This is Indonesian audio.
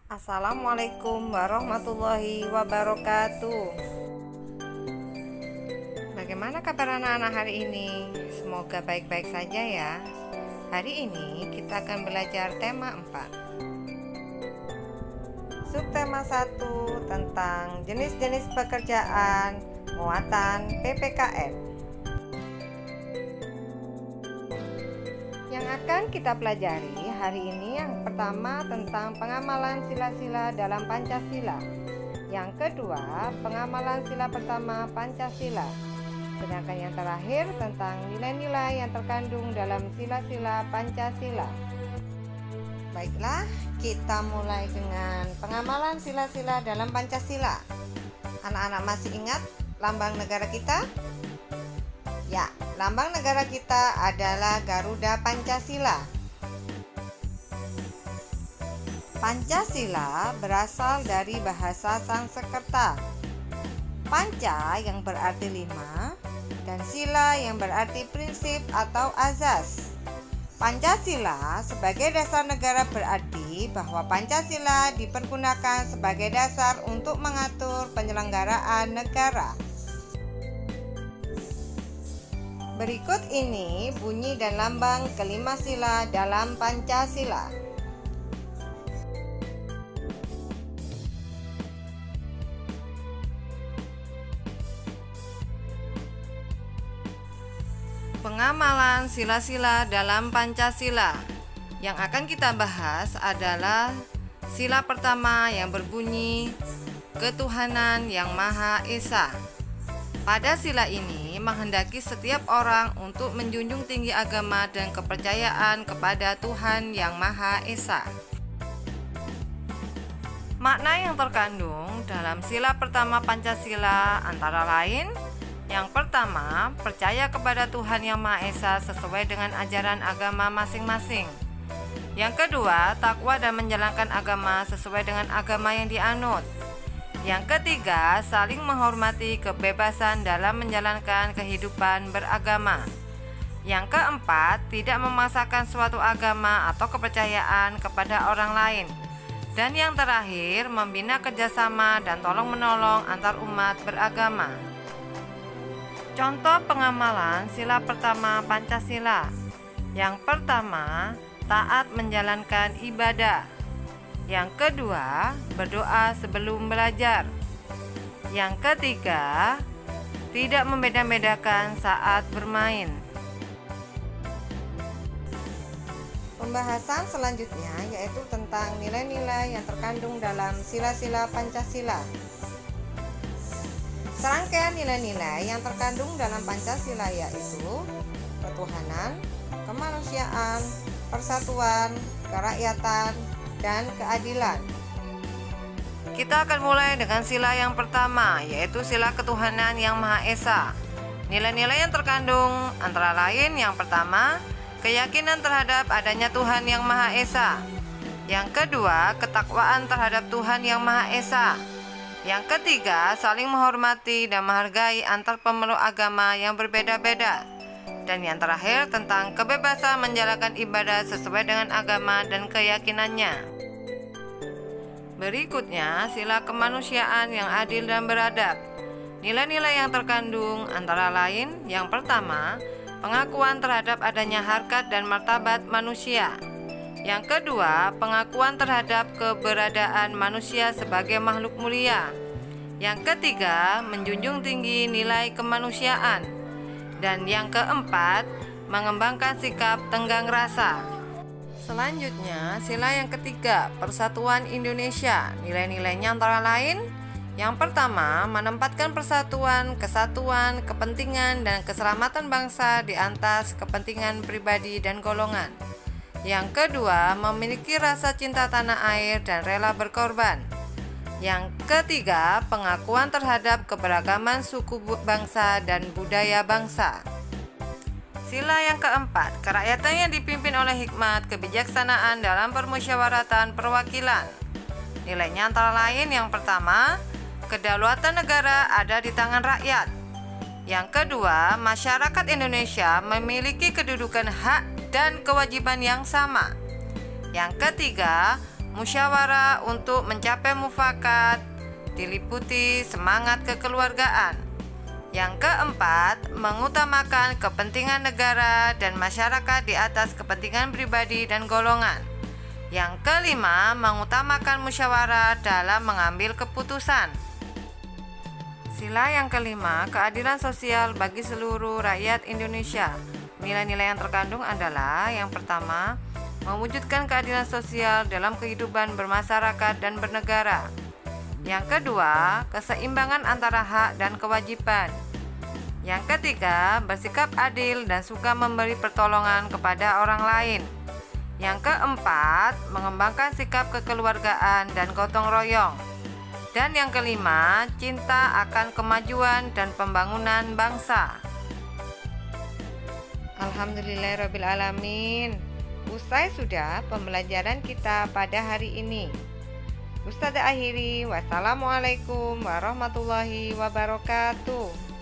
Assalamualaikum warahmatullahi wabarakatuh. Bagaimana kabar anak-anak hari ini? Semoga baik-baik saja ya. Hari ini kita akan belajar tema 4. Subtema 1 tentang jenis-jenis pekerjaan muatan PPKN. Yang akan kita pelajari hari ini yang pertama tentang pengamalan sila-sila dalam Pancasila. Yang kedua, pengamalan sila pertama Pancasila. Sedangkan yang terakhir tentang nilai-nilai yang terkandung dalam sila-sila Pancasila. Baiklah, kita mulai dengan pengamalan sila-sila dalam Pancasila. Anak-anak masih ingat lambang negara kita? Ya, lambang negara kita adalah Garuda Pancasila. Pancasila berasal dari bahasa Sanskerta. Panca yang berarti 5 dan sila yang berarti prinsip atau azas. Pancasila sebagai dasar negara berarti bahwa Pancasila dipergunakan sebagai dasar untuk mengatur penyelenggaraan negara. Berikut ini bunyi dan lambang kelima sila dalam Pancasila. Pengamalan sila-sila dalam Pancasila. Yang akan kita bahas adalah sila pertama yang berbunyi Ketuhanan Yang Maha Esa. Pada sila ini menghendaki setiap orang untuk menjunjung tinggi agama dan kepercayaan kepada Tuhan Yang Maha Esa. Makna yang terkandung dalam sila pertama Pancasila antara lain: yang pertama, percaya kepada Tuhan Yang Maha Esa sesuai dengan ajaran agama masing-masing. Yang kedua, takwa dan menjalankan agama sesuai dengan agama yang dianut. Yang ketiga, saling menghormati kebebasan dalam menjalankan kehidupan beragama. Yang keempat, tidak memaksakan suatu agama atau kepercayaan kepada orang lain. Dan yang terakhir, membina kerjasama dan tolong-menolong antar umat beragama. Contoh pengamalan sila pertama Pancasila. Yang pertama, taat menjalankan ibadah. Yang kedua, berdoa sebelum belajar. Yang ketiga, tidak membeda-bedakan saat bermain. Pembahasan selanjutnya yaitu tentang nilai-nilai yang terkandung dalam sila-sila Pancasila. Serangkaian nilai-nilai yang terkandung dalam Pancasila yaitu ketuhanan, kemanusiaan, persatuan, kerakyatan, dan keadilan. Kita akan mulai dengan sila yang pertama, yaitu sila ketuhanan yang Maha Esa. Nilai-nilai yang terkandung antara lain: yang pertama, keyakinan terhadap adanya Tuhan Yang Maha Esa. Yang kedua, ketakwaan terhadap Tuhan Yang Maha Esa. Yang ketiga, saling menghormati dan menghargai antar pemeluk agama yang berbeda-beda. Dan yang terakhir, tentang kebebasan menjalankan ibadah sesuai dengan agama dan keyakinannya. Berikutnya, sila kemanusiaan yang adil dan beradab. Nilai-nilai yang terkandung antara lain: yang pertama, pengakuan terhadap adanya harkat dan martabat manusia. Yang kedua, pengakuan terhadap keberadaan manusia sebagai makhluk mulia. Yang ketiga, menjunjung tinggi nilai kemanusiaan. Dan yang keempat, mengembangkan sikap tenggang rasa. Selanjutnya, sila yang ketiga, persatuan Indonesia. Nilai-nilainya antara lain: yang pertama, menempatkan persatuan, kesatuan, kepentingan, dan keselamatan bangsa di atas kepentingan pribadi dan golongan. Yang kedua, memiliki rasa cinta tanah air dan rela berkorban. Yang ketiga, pengakuan terhadap keberagaman suku bangsa dan budaya bangsa. Sila yang keempat, kerakyatan yang dipimpin oleh hikmat kebijaksanaan dalam permusyawaratan perwakilan. Nilainya antara lain: yang pertama, kedaulatan negara ada di tangan rakyat. Yang kedua, masyarakat Indonesia memiliki kedudukan hak dan kewajiban yang sama. Yang ketiga, musyawarah untuk mencapai mufakat, diliputi semangat kekeluargaan. Yang keempat, mengutamakan kepentingan negara dan masyarakat di atas kepentingan pribadi dan golongan. Yang kelima, mengutamakan musyawarah dalam mengambil keputusan. Sila yang kelima, keadilan sosial bagi seluruh rakyat Indonesia. Nilai-nilai yang terkandung adalah yang pertama, mewujudkan keadilan sosial dalam kehidupan bermasyarakat dan bernegara. Yang kedua, keseimbangan antara hak dan kewajiban. Yang ketiga, bersikap adil dan suka memberi pertolongan kepada orang lain. Yang keempat, mengembangkan sikap kekeluargaan dan gotong royong. Dan yang kelima, cinta akan kemajuan dan pembangunan bangsa. Alhamdulillahirrabbilalamin. Usai sudah pembelajaran kita pada hari ini. Ustazah akhiri, wassalamualaikum warahmatullahi wabarakatuh.